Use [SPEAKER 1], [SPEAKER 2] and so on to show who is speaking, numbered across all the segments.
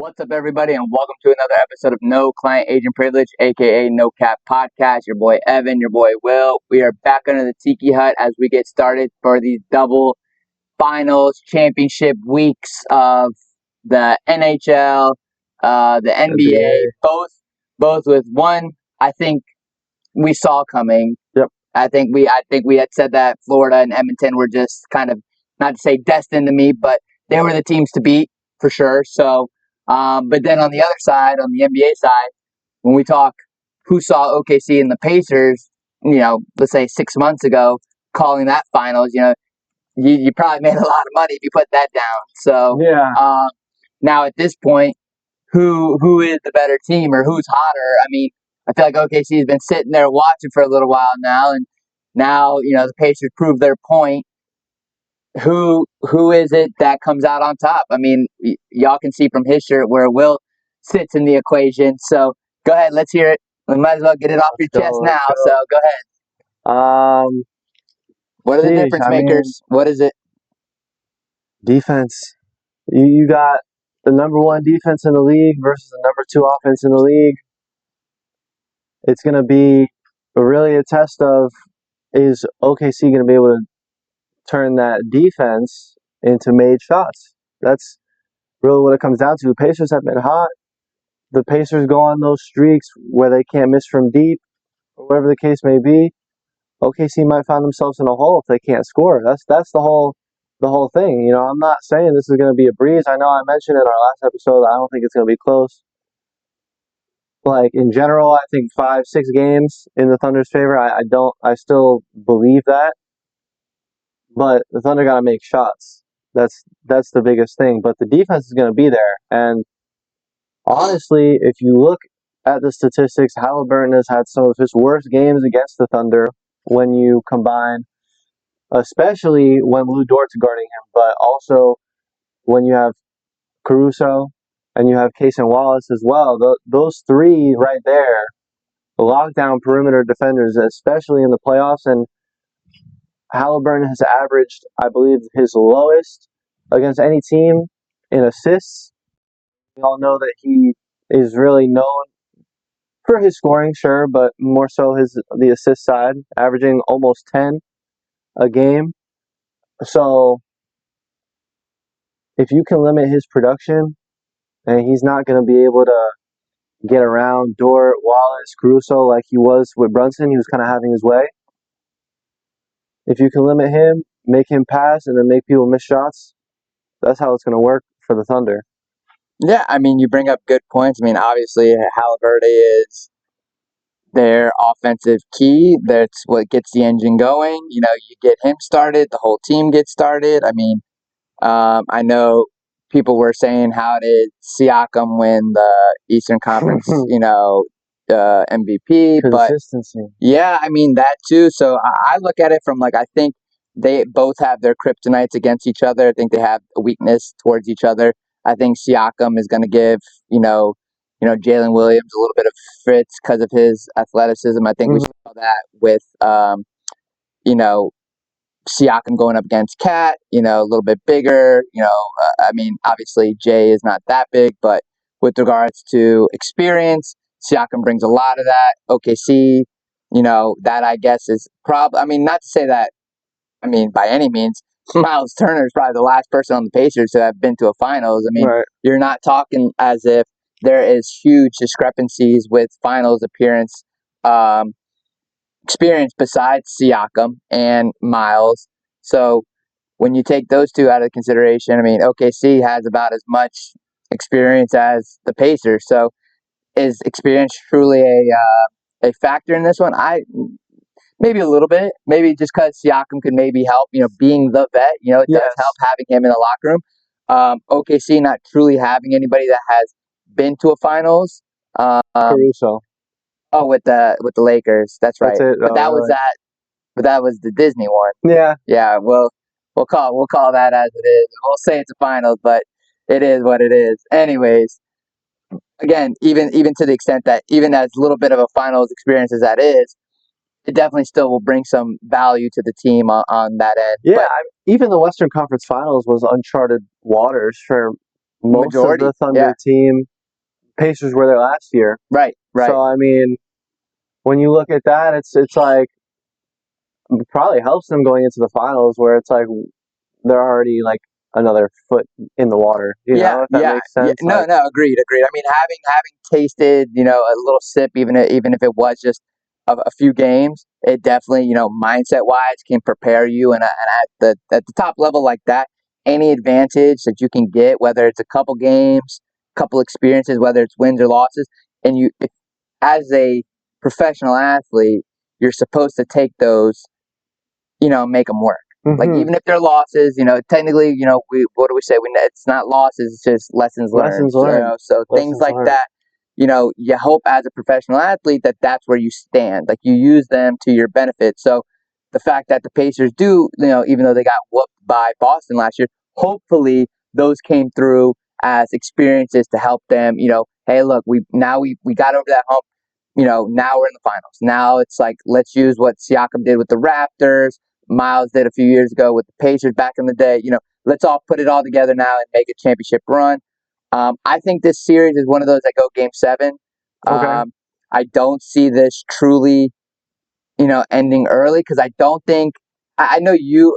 [SPEAKER 1] What's up, everybody, and welcome to another episode of No Client Agent Privilege, aka No Cap Podcast. Your boy Evan, your boy Will. We are back under the Tiki Hut as we get started for these double finals championship weeks of the NHL, the NBA. Both with one. I think we saw coming.
[SPEAKER 2] Yep.
[SPEAKER 1] I think we had said that Florida and Edmonton were just kind of, not to say destined to meet, but they were the teams to beat for sure. So. But then on the other side, on the NBA side, when we talk who saw OKC and the Pacers, let's say 6 months ago, calling that finals, you probably made a lot of money if you put that down. So
[SPEAKER 2] yeah,
[SPEAKER 1] now at this point, who is the better team or who's hotter? I mean, I feel like OKC has been sitting there watching for a little while now, and now the Pacers proved their point. Who is it that comes out on top? I mean, y'all can see from his shirt where Will sits in the equation. So go ahead, let's hear it. We might as well get it off your chest now. So go ahead. What are the difference makers? What is it?
[SPEAKER 2] Defense. You got the number one defense in the league versus the number two offense in the league. It's going to be really a test of, is OKC going to be able to turn that defense into made shots? That's really what it comes down to. Pacers have been hot. The Pacers go on those streaks where they can't miss from deep, or whatever the case may be. OKC might find themselves in a hole if they can't score. That's the whole thing. I'm not saying this is going to be a breeze. I know I mentioned in our last episode I don't think it's going to be close. Like in general, I think 5-6 games in the Thunder's favor. I still believe that. But the Thunder got to make shots. That's the biggest thing. But the defense is going to be there. And honestly, if you look at the statistics, Halliburton has had some of his worst games against the Thunder when you combine, especially when Lou Dort's guarding him, but also when you have Caruso and you have Case and Wallace as well. Those three right there, lockdown perimeter defenders, especially in the playoffs. And Halliburton has averaged, I believe, his lowest against any team in assists. We all know that he is really known for his scoring, sure, but more so the assist side, averaging almost 10 a game. So if you can limit his production, and he's not going to be able to get around Dort, Wallace, Caruso like he was with Brunson, he was kind of having his way. If you can limit him, make him pass, and then make people miss shots, that's how it's going to work for the Thunder.
[SPEAKER 1] Yeah, I mean, you bring up good points. I mean, obviously, Halliburton is their offensive key. That's what gets the engine going. You get him started, the whole team gets started. I mean, I know people were saying, how did Siakam win the Eastern Conference, MVP?
[SPEAKER 2] Consistency.
[SPEAKER 1] But yeah, I mean that too. So I look at it from I think they both have their kryptonites against each other. I think they have a weakness towards each other. I think Siakam is going to give Jalen Williams a little bit of fits because of his athleticism. I think we saw that with Siakam going up against Cat, a little bit bigger. I mean, obviously Jay is not that big, but with regards to experience, Siakam brings a lot of that. OKC, that I guess is probably. I mean, not to say that. I mean, by any means, Miles Turner is probably the last person on the Pacers to have been to a finals. I mean,
[SPEAKER 2] right.
[SPEAKER 1] You're not talking as if there is huge discrepancies with finals appearance. Experience besides Siakam and Miles. So when you take those two out of consideration, I mean, OKC has about as much experience as the Pacers. So is experience truly a factor in this one? Maybe a little bit. Maybe just because Siakam could maybe help, being the vet, it does help having him in the locker room. OKC not truly having anybody that has been to a finals.
[SPEAKER 2] Caruso.
[SPEAKER 1] Oh, with the Lakers, that's right.
[SPEAKER 2] That's it.
[SPEAKER 1] But that was that. But that was the Disney one.
[SPEAKER 2] Yeah.
[SPEAKER 1] Yeah. Well, we'll call that as it is. We'll say it's a finals, but it is what it is. Anyways, again, even to the extent that even as little bit of a finals experience as that is, it definitely still will bring some value to the team on that end.
[SPEAKER 2] Yeah. Even the Western Conference Finals was uncharted waters for most of
[SPEAKER 1] majority.
[SPEAKER 2] the Thunder team. Pacers were there last year.
[SPEAKER 1] Right.
[SPEAKER 2] So, I mean, when you look at that, it's like it probably helps them going into the finals where it's like they're already like another foot in the water, you know, if that makes sense.
[SPEAKER 1] No, agreed. I mean, having tasted, a little sip, even if it was just a few games, it definitely, mindset wise, can prepare you. And at the top level like that, any advantage that you can get, whether it's a couple games, couple experiences, whether it's wins or losses, and as a professional athlete, you're supposed to take those, make them work. Like, even if they're losses, technically, what do we say? It's not losses, it's just lessons learned. So things like that, you hope as a professional athlete that that's where you stand. Like, you use them to your benefit. So the fact that the Pacers do, even though they got whooped by Boston last year, hopefully those came through as experiences to help them, hey, look, we got over that hump. Now we're in the finals. Now it's like, let's use what C.A.P did with the Raptors, Miles did a few years ago with the Pacers back in the day. Let's all put it all together now and make a championship run. I think this series is one of those that go Game 7. I don't see this truly, ending early because I don't think. I know you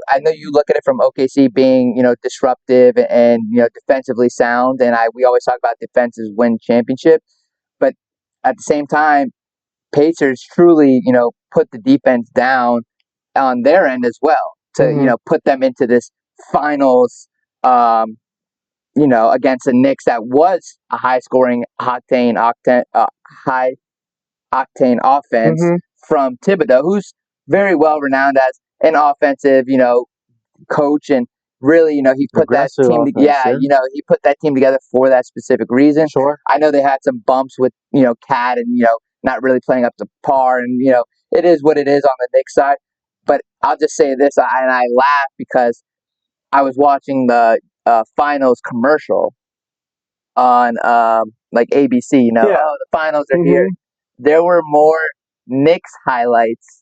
[SPEAKER 1] look at it from OKC being, disruptive and defensively sound, and we always talk about defenses win championships, but at the same time, Pacers truly, put the defense down on their end as well to, put them into this finals, against the Knicks that was a high-scoring, high octane offense from Thibodeau, who's very well renowned as an offensive, coach, and really, he put that team. He put that team together for that specific reason.
[SPEAKER 2] Sure.
[SPEAKER 1] I know they had some bumps with Cat and not really playing up to par, and it is what it is on the Knicks side. But I'll just say this, and I laugh because I was watching the finals commercial on like ABC. Oh, the finals are here. There were more Knicks highlights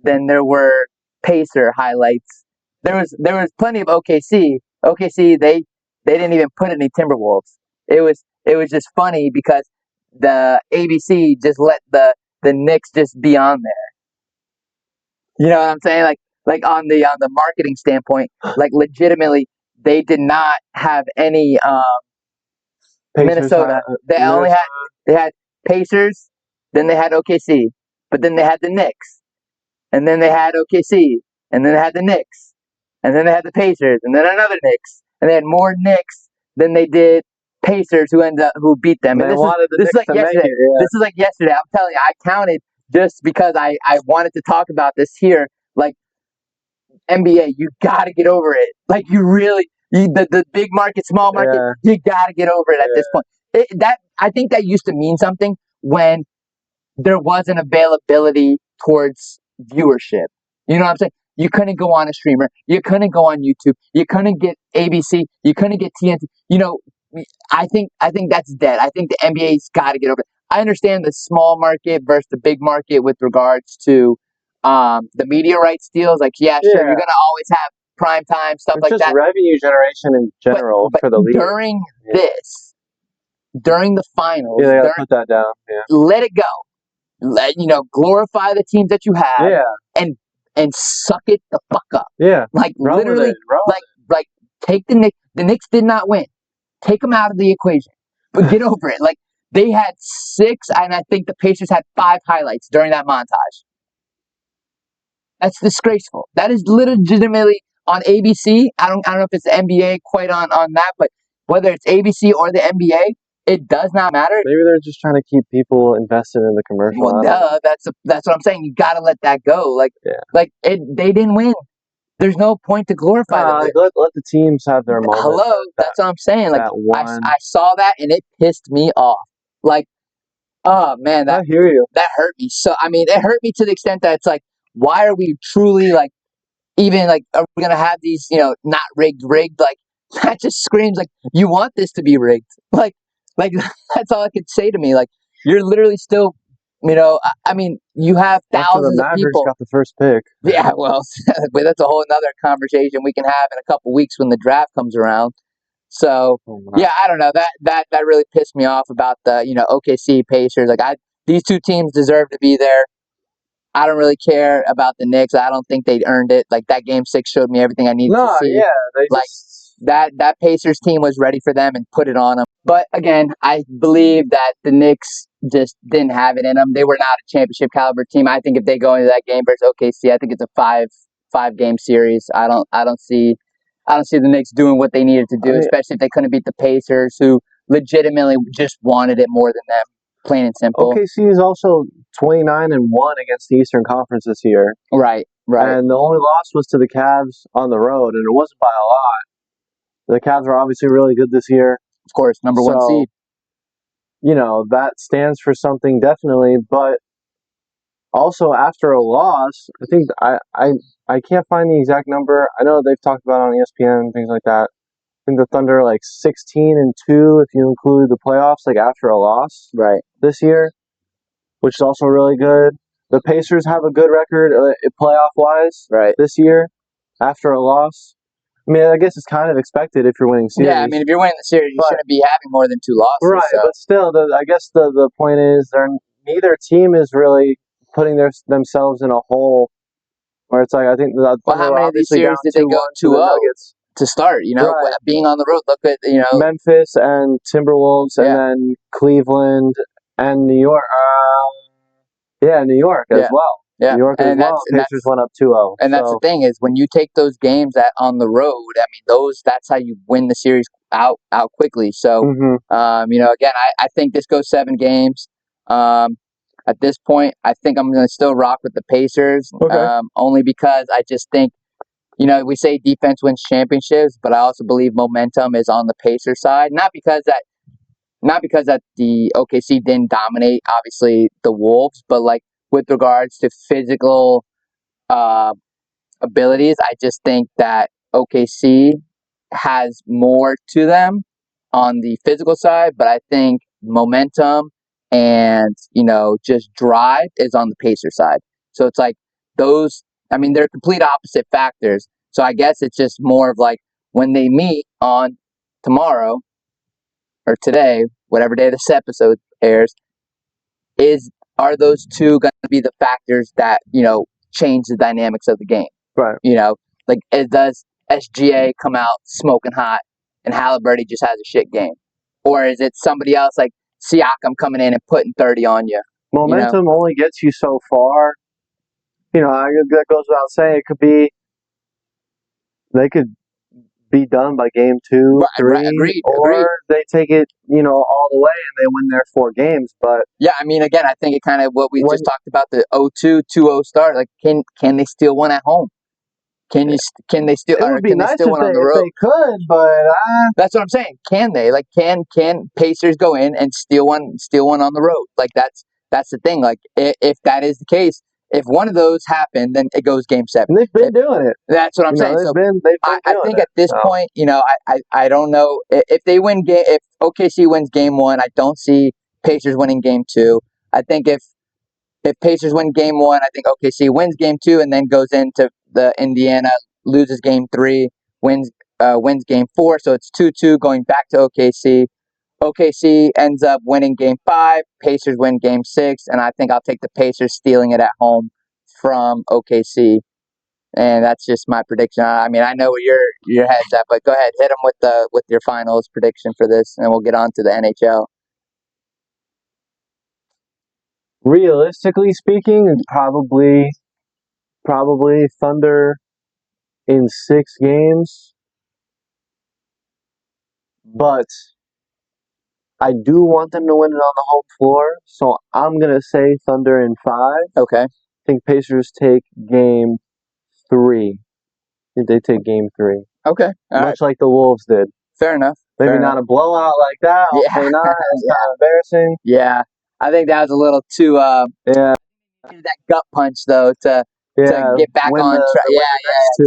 [SPEAKER 1] than there were Pacer highlights. There was plenty of OKC. OKC they didn't even put any Timberwolves. It was just funny because the ABC just let the Knicks just be on there. You know what I'm saying? Like on the marketing standpoint, like legitimately, they did not have any Minnesota. They had Pacers, then they had OKC, but then they had the Knicks, and then they had OKC, and then they had the Knicks, and then they had the Pacers, and then another Knicks, and they had more Knicks than they did Pacers who beat them. And this is like yesterday. This is like yesterday. I'm telling you, I counted just because I wanted to talk about this here. Like, NBA, you gotta get over it. Like, the big market, small market, you gotta get over it at this point. I think that used to mean something when there was an availability towards viewership. You know what I'm saying? You couldn't go on a streamer. You couldn't go on YouTube. You couldn't get ABC. You couldn't get TNT. I think that's dead. I think the NBA's got to get over it. I understand the small market versus the big market with regards to the media rights deals. Like, sure, you're gonna always have prime time stuff like that.
[SPEAKER 2] Just revenue generation in general
[SPEAKER 1] but
[SPEAKER 2] for the league.
[SPEAKER 1] During the finals,
[SPEAKER 2] put that down.
[SPEAKER 1] Let it go. Glorify the teams that you have, and suck it the fuck up. Like, literally, like take the Knicks. The Knicks did not win. Take them out of the equation, but get over it. Like, they had 6, and I think the Pacers had 5 highlights during that montage. That's disgraceful. That is legitimately on ABC. I don't know if it's the NBA quite on that, but whether it's ABC or the NBA, it does not matter.
[SPEAKER 2] Maybe they're just trying to keep people invested in the commercial.
[SPEAKER 1] Well, that's what I'm saying. You got to let that go. They didn't win. There's no point to glorify them.
[SPEAKER 2] Let the teams have their moment.
[SPEAKER 1] Hello, that's what I'm saying. Like, I saw that and it pissed me off. Like, oh man,
[SPEAKER 2] I hear you.
[SPEAKER 1] That hurt me. So I mean, it hurt me to the extent that it's like, why are we truly like, even like, are we gonna have these, not rigged? Like, that just screams like you want this to be rigged. Like that's all I could say to me. Like, you're literally still. I mean, you have thousands of people.
[SPEAKER 2] Got the first pick.
[SPEAKER 1] Yeah, well, but that's a whole other conversation we can have in a couple weeks when the draft comes around. So
[SPEAKER 2] Oh, wow.
[SPEAKER 1] yeah, I don't know. That really pissed me off about the OKC Pacers. Like these two teams deserve to be there. I don't really care about the Knicks. I don't think they earned it. Like that game 6 showed me everything I needed to
[SPEAKER 2] No,
[SPEAKER 1] see.
[SPEAKER 2] yeah, they
[SPEAKER 1] Like
[SPEAKER 2] just
[SPEAKER 1] that Pacers team was ready for them and put it on them. But again, I believe that the Knicks just didn't have it in them. They were not a championship caliber team. I think if they go into that game versus OKC, I think it's a five game series. I don't see the Knicks doing what they needed to do, especially if they couldn't beat the Pacers, who legitimately just wanted it more than them. Plain and simple.
[SPEAKER 2] OKC is also 29-1 against the Eastern Conference this year.
[SPEAKER 1] Right.
[SPEAKER 2] And the only loss was to the Cavs on the road, and it wasn't by a lot. The Cavs are obviously really good this year.
[SPEAKER 1] Of course, number one seed.
[SPEAKER 2] That stands for something definitely, but also after a loss, I think I can't find the exact number. I know they've talked about it on ESPN and things like that. I think the Thunder are like 16-2 if you include the playoffs, like after a loss this year, which is also really good. The Pacers have a good record playoff-wise this year after a loss. I mean, I guess it's kind of expected if you're winning series.
[SPEAKER 1] Yeah, I mean, if you're winning the series, you shouldn't be having more than 2 losses.
[SPEAKER 2] Right,
[SPEAKER 1] so.
[SPEAKER 2] But still, I guess the point is neither team is really putting themselves in a hole where it's like I think the Thunder
[SPEAKER 1] how many of these series did they go 2-0 to start? Being on the road. Look at
[SPEAKER 2] Memphis and Timberwolves, and then Cleveland and New York. New York as well.
[SPEAKER 1] Yeah,
[SPEAKER 2] New York as well. Pacers went up 2-0.
[SPEAKER 1] And that's the thing is when you take those games on the road, I mean that's how you win the series out quickly. So again, I think this goes 7 games. At this point, I think I'm going to still rock with the Pacers. Only because I just think we say defense wins championships, but I also believe momentum is on the Pacers side. Not because that the OKC didn't dominate, obviously, the Wolves, but like with regards to physical abilities, I just think that OKC has more to them on the physical side, but I think momentum and just drive is on the Pacer side. So it's like those. I mean, they're complete opposite factors. So I guess it's just more of like when they meet on tomorrow or today, whatever day this episode airs, are those two going to be the factors that change the dynamics of the game?
[SPEAKER 2] Right.
[SPEAKER 1] Like does SGA come out smoking hot and Halliburton just has a shit game, or is it somebody else like C.A.P coming in and putting 30 on you?
[SPEAKER 2] Momentum only gets you so far. That goes without saying. It could be they could be done by game 2, 3,
[SPEAKER 1] agreed.
[SPEAKER 2] they take it, all the way and they win their 4 games. But
[SPEAKER 1] yeah, I mean, again, I think it kind of what we just talked about, the 0-2-2-0 start. Like, can they steal one at home? Can they steal?
[SPEAKER 2] It would be nice
[SPEAKER 1] if
[SPEAKER 2] they could, but
[SPEAKER 1] that's what I'm saying. Can they? Like, can Pacers go in and steal one on the road? Like, that's the thing. Like, if that is the case, if one of those happen, then it goes game 7.
[SPEAKER 2] And they've been doing it.
[SPEAKER 1] That's what I'm saying.
[SPEAKER 2] They've been
[SPEAKER 1] I think at this point, I don't know if they win if OKC wins game 1. I don't see Pacers winning game 2. I think if Pacers win game 1, I think OKC wins game 2 and then goes into the Indiana, loses game 3, wins game 4. So it's 2-2 going back to OKC. OKC ends up winning game 5. Pacers win game 6, and I think I'll take the Pacers stealing it at home from OKC. And that's just my prediction. I mean, I know where your head's at, but go ahead, hit them with your finals prediction for this, and we'll get on to the NHL.
[SPEAKER 2] Realistically speaking, probably Thunder in 6 games. But I do want them to win it on the home floor, so I'm going to say Thunder in 5.
[SPEAKER 1] Okay.
[SPEAKER 2] I think Pacers take game 3. I think they take game 3.
[SPEAKER 1] Okay.
[SPEAKER 2] Much like the Wolves did.
[SPEAKER 1] Fair enough.
[SPEAKER 2] Maybe not a blowout like that. Hopefully not. That's kind of embarrassing.
[SPEAKER 1] Yeah. I think that was a little too that gut punch though to get back on track. To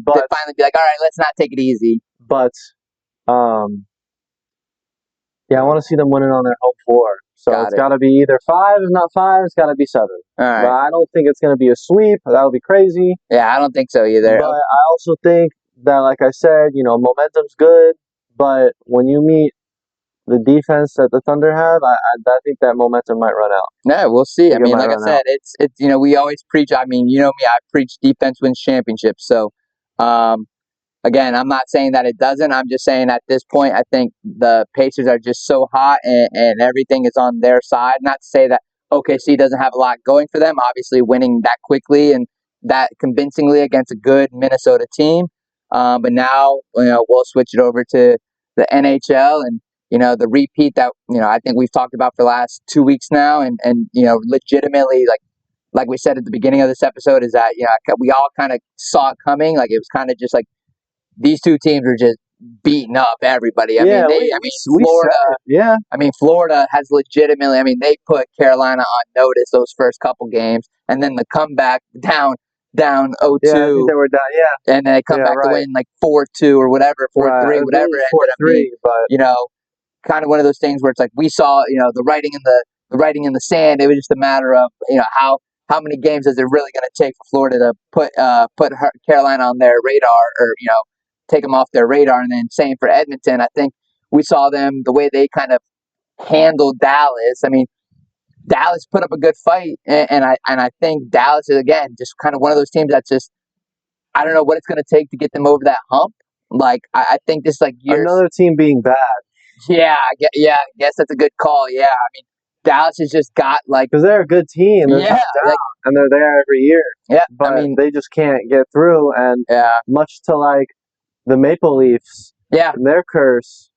[SPEAKER 1] finally be like, all right, let's not take it easy.
[SPEAKER 2] But I want to see them winning on their home floor. So it's got to be either 5, if not 5, it's got to be 7.
[SPEAKER 1] All right.
[SPEAKER 2] But I don't think it's going to be a sweep. That would be crazy.
[SPEAKER 1] Yeah, I don't think so either.
[SPEAKER 2] But I also think that, like I said, momentum's good, but when you meet the defense that the Thunder have, I think that momentum might run out.
[SPEAKER 1] Yeah, we'll see. I
[SPEAKER 2] It
[SPEAKER 1] mean,
[SPEAKER 2] might
[SPEAKER 1] like I
[SPEAKER 2] run
[SPEAKER 1] said,
[SPEAKER 2] out.
[SPEAKER 1] it's we always preach. I mean, me, I preach defense wins championships. So, um, again, I'm not saying that it doesn't. I'm just saying at this point, I think the Pacers are just so hot and everything is on their side. Not to say that OKC doesn't have a lot going for them. Obviously, winning that quickly and that convincingly against a good Minnesota team. But now, we'll switch it over to the NHL and the repeat that I think we've talked about for the last 2 weeks now, and legitimately like we said at the beginning of this episode is that we all kind of saw it coming. Like it was kind of just like these two teams are just beating up everybody.
[SPEAKER 2] Yeah, we
[SPEAKER 1] Florida.
[SPEAKER 2] said it. Yeah,
[SPEAKER 1] Florida has legitimately. They put Carolina on notice those first couple games, and then the comeback down
[SPEAKER 2] yeah. I think
[SPEAKER 1] 0-2,
[SPEAKER 2] they were down. Yeah,
[SPEAKER 1] and then they come
[SPEAKER 2] yeah,
[SPEAKER 1] back to
[SPEAKER 2] right,
[SPEAKER 1] win like 4-2 or whatever,
[SPEAKER 2] right.
[SPEAKER 1] 4-3,
[SPEAKER 2] I
[SPEAKER 1] whatever
[SPEAKER 2] believe
[SPEAKER 1] it
[SPEAKER 2] four
[SPEAKER 1] ended up being.
[SPEAKER 2] three, but
[SPEAKER 1] You know, kind of one of those things where it's like we saw the writing in the sand. It was just a matter of how many games is it really going to take for Florida to put Carolina on their radar, or take them off their radar, and then same for Edmonton. I think we saw them the way they kind of handled Dallas. Dallas put up a good fight, and I think Dallas is again just kind of one of those teams that's just I don't know what it's going to take to get them over that hump. Like I think this like years.
[SPEAKER 2] another team being bad
[SPEAKER 1] Yeah, I guess that's a good call. Yeah, Dallas has just got like
[SPEAKER 2] because they're a good team. There's no
[SPEAKER 1] yeah,
[SPEAKER 2] doubt,
[SPEAKER 1] like
[SPEAKER 2] and they're there every year.
[SPEAKER 1] yeah.
[SPEAKER 2] But they just can't get through, and
[SPEAKER 1] Yeah,
[SPEAKER 2] much to like the Maple Leafs,
[SPEAKER 1] yeah,
[SPEAKER 2] their curse,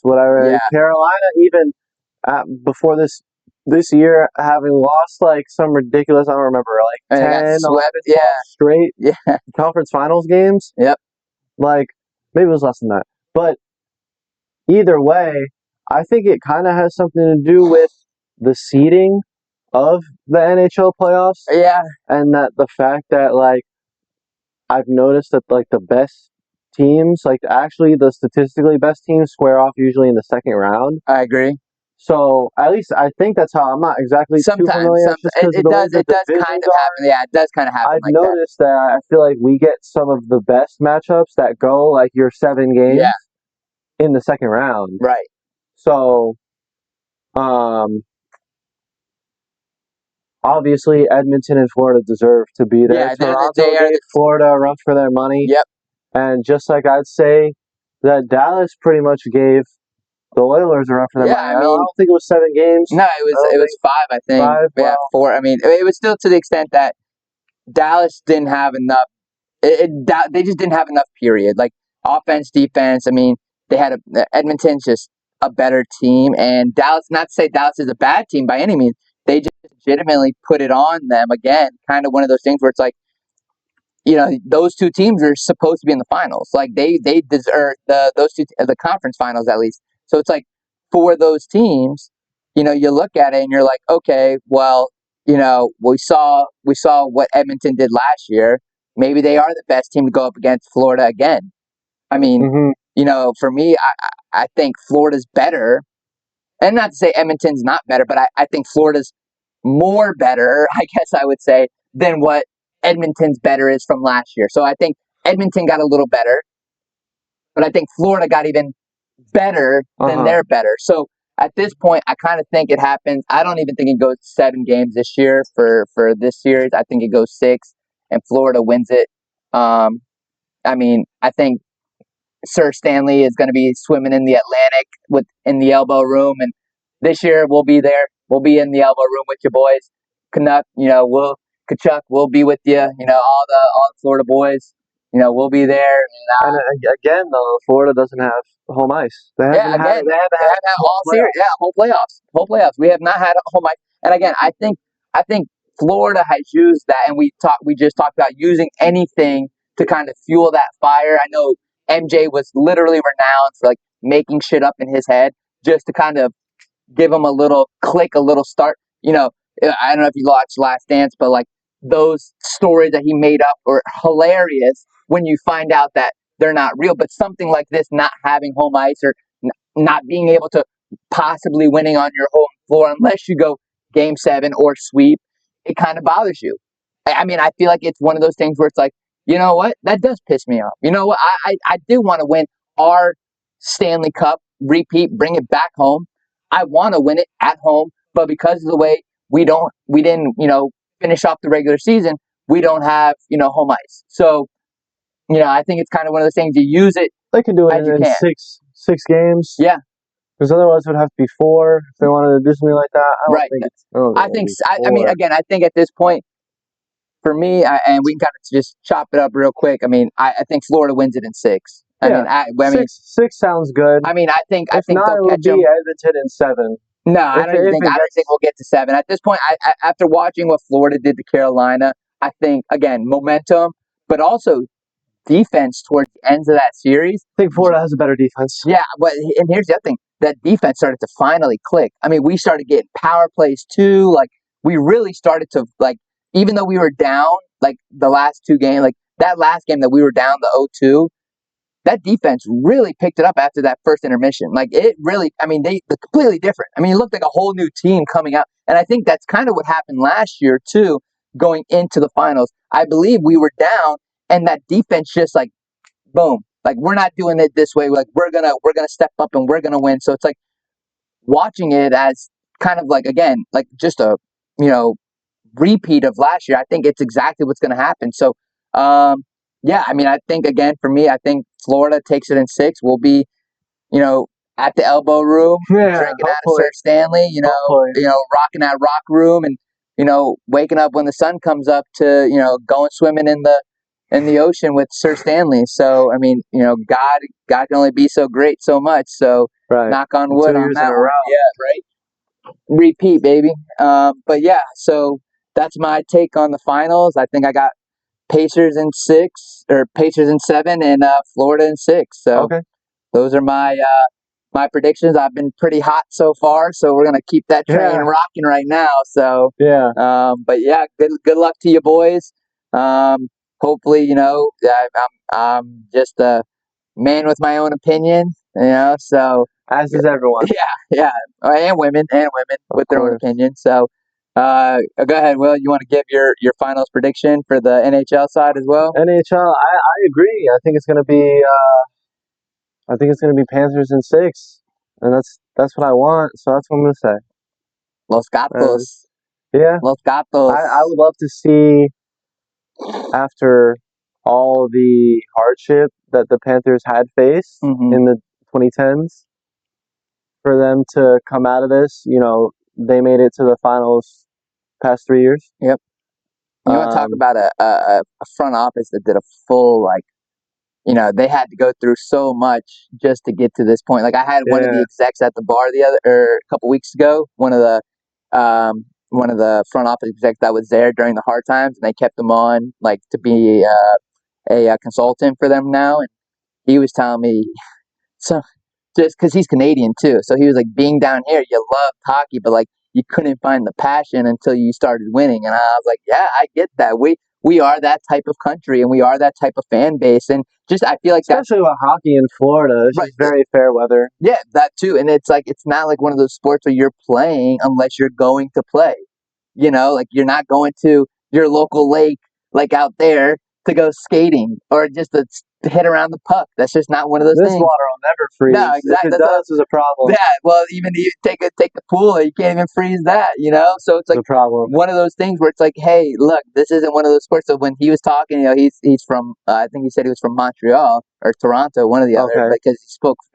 [SPEAKER 2] whatever.
[SPEAKER 1] yeah.
[SPEAKER 2] Carolina, even before this year, having lost like some ridiculous, I don't remember, like
[SPEAKER 1] And they got
[SPEAKER 2] 10, 11,
[SPEAKER 1] swept.
[SPEAKER 2] 12
[SPEAKER 1] Yeah,
[SPEAKER 2] straight
[SPEAKER 1] yeah,
[SPEAKER 2] conference finals games.
[SPEAKER 1] yep.
[SPEAKER 2] Like maybe it was less than that, but either way, I think it kind of has something to do with the seeding of the NHL playoffs,
[SPEAKER 1] Yeah,
[SPEAKER 2] and that the fact that like I've noticed that like the best teams, like actually the statistically best teams, square off usually in the second round.
[SPEAKER 1] I agree.
[SPEAKER 2] So at least I think that's how. I'm not exactly too
[SPEAKER 1] Sometimes,
[SPEAKER 2] familiar, just because of
[SPEAKER 1] it
[SPEAKER 2] the way
[SPEAKER 1] does
[SPEAKER 2] the
[SPEAKER 1] kind
[SPEAKER 2] divisions
[SPEAKER 1] of happen.
[SPEAKER 2] are.
[SPEAKER 1] Yeah, it does kind of happen
[SPEAKER 2] I've
[SPEAKER 1] like that.
[SPEAKER 2] noticed that I feel like we get some of the best matchups that go like your 7 games
[SPEAKER 1] Yeah,
[SPEAKER 2] in the second round.
[SPEAKER 1] right.
[SPEAKER 2] So, um, obviously Edmonton and Florida deserve to be there.
[SPEAKER 1] Yeah,
[SPEAKER 2] Toronto
[SPEAKER 1] they are
[SPEAKER 2] gave
[SPEAKER 1] the.
[SPEAKER 2] Florida a run for their money,
[SPEAKER 1] Yep.
[SPEAKER 2] and just like I'd say that Dallas pretty much gave the Oilers are up for their
[SPEAKER 1] Yeah,
[SPEAKER 2] money. I don't think it was 7 games.
[SPEAKER 1] no,
[SPEAKER 2] I don't
[SPEAKER 1] it was
[SPEAKER 2] think
[SPEAKER 1] 5. I think.
[SPEAKER 2] 5.
[SPEAKER 1] Yeah,
[SPEAKER 2] Well,
[SPEAKER 1] 4. It was still to the extent that Dallas didn't have enough. They just didn't have enough. Period. Like offense, defense. They had Edmonton's just a better team, and Dallas. Not to say Dallas is a bad team by any means. They just legitimately put it on them again. Kind of one of those things where it's like those two teams are supposed to be in the finals. Like they deserve those two the conference finals at least. So it's like for those teams, you look at it and you're like, okay, well, we saw what Edmonton did last year. Maybe they are the best team to go up against Florida again. I mean,
[SPEAKER 2] hmm
[SPEAKER 1] for me, I think Florida's better, and not to say Edmonton's not better, but I think Florida's more better, I guess I would say, than what Edmonton's better is from last year. So I think Edmonton got a little better, but I think Florida got even better than
[SPEAKER 2] uh-huh.
[SPEAKER 1] they're better. So at this point, I kind of think it happens. I don't even think it goes 7 games this year for this series. I think it goes 6, and Florida wins it. I think Sir Stanley is going to be swimming in the Atlantic in the elbow room, and this year we'll be there. We'll be in the elbow room with you boys. Canuck, Kachuk, we'll be with you. All the Florida boys. We'll be there.
[SPEAKER 2] And again, though, Florida doesn't have home ice. They
[SPEAKER 1] Yeah,
[SPEAKER 2] haven't had
[SPEAKER 1] again,
[SPEAKER 2] it. They haven't
[SPEAKER 1] they
[SPEAKER 2] had
[SPEAKER 1] have had
[SPEAKER 2] home
[SPEAKER 1] all series. Yeah,
[SPEAKER 2] playoffs.
[SPEAKER 1] whole playoffs. We have not had a home ice. And again, I think Florida has used that, and we just talked about using anything to kind of fuel that fire. I know MJ was literally renowned for like making shit up in his head just to kind of give him a little click, a little start. I don't know if you watched Last Dance, but like those stories that he made up are hilarious when you find out that they're not real. But something like this, not having home ice or not being able to possibly winning on your home floor unless you go game 7 or sweep, it kind of bothers you. I feel like it's one of those things where it's like, you know what? That does piss me off. You know what? I did want to win our Stanley Cup repeat, bring it back home. I want to win it at home, but because of the way we didn't, finish off the regular season, we don't have, home ice. So, I think it's kind of one of those things. You use it
[SPEAKER 2] They can do it
[SPEAKER 1] as you
[SPEAKER 2] in
[SPEAKER 1] can.
[SPEAKER 2] six games.
[SPEAKER 1] Yeah.
[SPEAKER 2] Because otherwise it would have to be 4 if they wanted to do something like that. I don't
[SPEAKER 1] Right.
[SPEAKER 2] think it's. I don't think
[SPEAKER 1] I
[SPEAKER 2] it'll
[SPEAKER 1] think,
[SPEAKER 2] be
[SPEAKER 1] I mean,
[SPEAKER 2] 4.
[SPEAKER 1] again, I think at this point, for me, and we can kind of just chop it up real quick. I mean, I think Florida wins it in 6. I
[SPEAKER 2] Yeah,
[SPEAKER 1] mean, I mean,
[SPEAKER 2] six sounds good.
[SPEAKER 1] I mean, I
[SPEAKER 2] If
[SPEAKER 1] think
[SPEAKER 2] not,
[SPEAKER 1] they'll
[SPEAKER 2] it would
[SPEAKER 1] catch them.
[SPEAKER 2] be Edmonton in 7.
[SPEAKER 1] No, I
[SPEAKER 2] If
[SPEAKER 1] don't even
[SPEAKER 2] it
[SPEAKER 1] think. I don't think
[SPEAKER 2] gets
[SPEAKER 1] we'll get to 7 at this point. After watching what Florida did to Carolina, I think again momentum, but also defense towards the ends of that series.
[SPEAKER 2] I think Florida has a better defense.
[SPEAKER 1] Yeah, but and here's the other thing: that defense started to finally click. I mean, we started getting power plays too. Like we really started to even though we were down like the last 2 games, like that last game that we were down the 0-2. That defense really picked it up after that first intermission. Like it really, I mean, they're completely different. I mean, it looked like a whole new team coming out. And I think that's kind of what happened last year too, going into the finals. I believe we were down and that defense just like boom. Like we're not doing it this way. Like we're gonna step up and we're gonna win. So it's like watching it as kind of like again, like just a you know, repeat of last year. I think it's exactly what's gonna happen. So yeah, I mean, I think again for me, I think Florida takes it in 6. We'll be, you know, at the elbow room,
[SPEAKER 2] Yeah,
[SPEAKER 1] drinking out of
[SPEAKER 2] hopefully.
[SPEAKER 1] Sir Stanley,
[SPEAKER 2] Hopefully.
[SPEAKER 1] rocking that rock room, and waking up when the sun comes up to, going swimming in the ocean with Sir Stanley. So I mean, God can only be so great so much. So
[SPEAKER 2] Right.
[SPEAKER 1] knock on
[SPEAKER 2] And
[SPEAKER 1] wood
[SPEAKER 2] 2
[SPEAKER 1] on
[SPEAKER 2] years
[SPEAKER 1] that
[SPEAKER 2] in a
[SPEAKER 1] one.
[SPEAKER 2] row.
[SPEAKER 1] Yeah, right. Repeat, baby. But yeah, so that's my take on the finals. I think I got Pacers in 6 or Pacers in 7 and Florida in 6. So
[SPEAKER 2] Okay.
[SPEAKER 1] those are my predictions. I've been pretty hot so far, so we're gonna keep that train
[SPEAKER 2] Yeah.
[SPEAKER 1] rocking right now. So
[SPEAKER 2] Yeah.
[SPEAKER 1] but yeah, good luck to you boys. Hopefully, I'm just a man with my own opinion. So
[SPEAKER 2] As is everyone.
[SPEAKER 1] yeah, and women
[SPEAKER 2] Of
[SPEAKER 1] with their own
[SPEAKER 2] course.
[SPEAKER 1] opinion. So go ahead, Will. You want to give your finals prediction for the NHL side as well?
[SPEAKER 2] NHL, I agree. I think it's gonna be Panthers in 6. And that's what I want, so that's what I'm gonna say.
[SPEAKER 1] Los Gatos.
[SPEAKER 2] Yeah.
[SPEAKER 1] Los Gatos.
[SPEAKER 2] I would love to see, after all the hardship that the Panthers had faced in the 2010s, for them to come out of this. They made it to the finals past 3 years.
[SPEAKER 1] Yep. You want to talk about a front office that did a full they had to go through so much just to get to this point. Like I had one of the execs at the bar a couple weeks ago. One of the front office execs that was there during the hard times, and they kept him on like to be a consultant for them now. And he was telling me so just because he's Canadian too. So he was like, being down here, you loved hockey, but like you couldn't find the passion until you started winning. And I was like, yeah, I get that. We are that type of country, and we are that type of fan base, and just I feel like
[SPEAKER 2] especially with hockey in Florida, it's just very fair weather.
[SPEAKER 1] Yeah, that too, and it's not like one of those sports where you're playing unless you're going to play. Like you're not going to your local lake, like out there, to go skating or just to hit around the puck. That's just not one of those
[SPEAKER 2] This
[SPEAKER 1] things.
[SPEAKER 2] water will never freeze.
[SPEAKER 1] No, exactly.
[SPEAKER 2] If it does, it's a problem.
[SPEAKER 1] Yeah, well, even you take the pool, you can't even freeze that. So it's like
[SPEAKER 2] a problem.
[SPEAKER 1] one of those things where it's like, hey, look, this isn't one of those sports. So when he was talking, he's from, I think he said he was from Montreal or Toronto, one of the other, because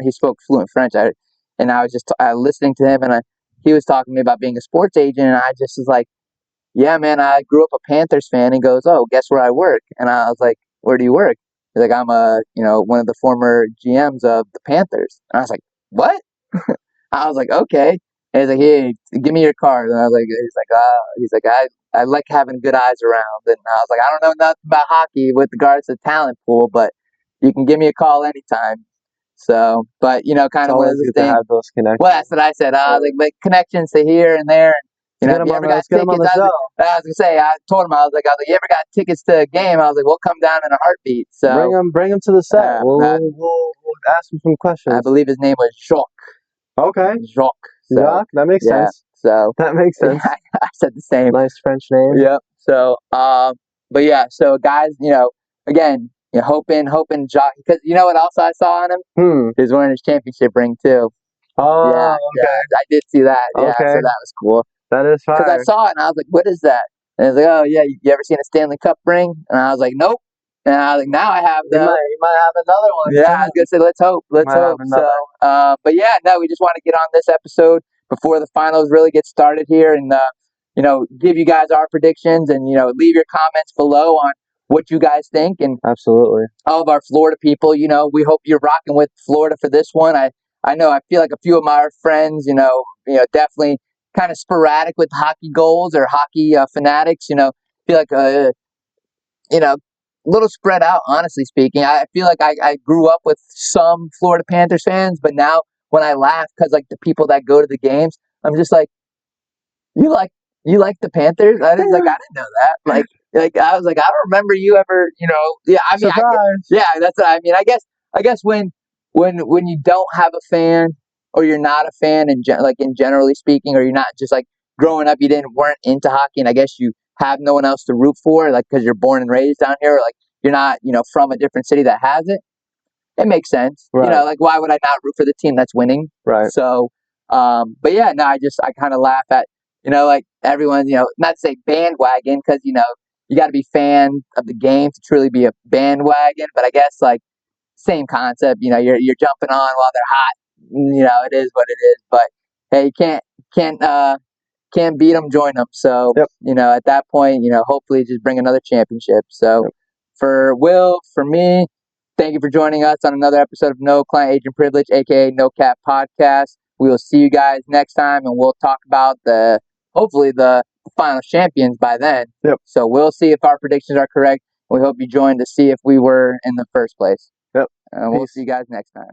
[SPEAKER 1] he spoke fluent French. And I was just listening to him, and he was talking to me about being a sports agent, and I just was like, yeah, man, I grew up a Panthers fan. He goes, oh, guess where I work? And I was like, where do you work? He's like, I'm one of the former GMs of the Panthers. And I was like, what? I was like, okay. And he's like, hey, give me your card. And I was like, he's like, I like having good eyes around. And I was like, I don't know nothing about hockey with regards to talent pool, but you can give me a call anytime. So, but kind of one of those things.
[SPEAKER 2] To have those connections.
[SPEAKER 1] Well, that's what I said. Like, make connections to here and there. And, if you ever got tickets, I was gonna say, I told him, I was like, you ever got tickets to a game? I was like, we'll come down in a heartbeat. So
[SPEAKER 2] bring him to the set. We'll ask him some questions.
[SPEAKER 1] I believe his name was Jacques.
[SPEAKER 2] Okay.
[SPEAKER 1] Jacques. So,
[SPEAKER 2] Jacques, that makes sense.
[SPEAKER 1] So
[SPEAKER 2] that makes sense.
[SPEAKER 1] I said the same.
[SPEAKER 2] Nice French name.
[SPEAKER 1] Yep. So, but yeah. So guys, again, hoping Jock, because you know what else I saw on him? He was wearing his championship ring too.
[SPEAKER 2] Oh,
[SPEAKER 1] yeah,
[SPEAKER 2] okay.
[SPEAKER 1] I did see that. Yeah,
[SPEAKER 2] Okay.
[SPEAKER 1] so that was cool.
[SPEAKER 2] That is fire.
[SPEAKER 1] Because I saw it and I was like, "What is that?" And I was like, "Oh yeah, you ever seen a Stanley Cup ring?" And I was like, "Nope." And I was like, "Now I have
[SPEAKER 2] You
[SPEAKER 1] the."
[SPEAKER 2] might have another one.
[SPEAKER 1] Yeah, I was gonna say, let's hope. Let's
[SPEAKER 2] Might have
[SPEAKER 1] hope. So,
[SPEAKER 2] another.
[SPEAKER 1] but yeah, no, we just want to get on this episode before the finals really get started here, and give you guys our predictions, and leave your comments below on what you guys think, and
[SPEAKER 2] Absolutely.
[SPEAKER 1] all of our Florida people. We hope you're rocking with Florida for this one. I know I feel like a few of my friends, definitely kind of sporadic with hockey goals or hockey fanatics. Feel like a little spread out, honestly speaking. I feel like I grew up with some Florida Panthers fans, but now when I laugh because like the people that go to the games, I'm just like, you like the Panthers? I was like, I didn't know that. Like I was like, I don't remember you ever. Yeah. I mean, yeah. That's what I mean. I guess when you don't have a fan or you're not a fan in generally speaking, or you're not just like growing up, weren't into hockey, and I guess you have no one else to root for, like because you're born and raised down here, or like you're not from a different city that has it. It makes sense.
[SPEAKER 2] Right.
[SPEAKER 1] Like why would I not root for the team that's winning?
[SPEAKER 2] Right.
[SPEAKER 1] So, but yeah, no, I kind of laugh at, like everyone, not to say bandwagon, because, you got to be fan of the game to truly be a bandwagon. But I guess like same concept, you're jumping on while they're hot. It is what it is. But hey, you can't beat them, join them. So,
[SPEAKER 2] Yep.
[SPEAKER 1] At that point, hopefully just bring another championship. So,
[SPEAKER 2] Yep.
[SPEAKER 1] for Will, for me, thank you for joining us on another episode of No Client Agent Privilege, aka No Cap Podcast. We will see you guys next time, and we'll talk about hopefully the final champions by then.
[SPEAKER 2] Yep.
[SPEAKER 1] So we'll see if our predictions are correct. We hope you joined to see if we were in the first place.
[SPEAKER 2] Yep.
[SPEAKER 1] And we'll see you guys next time.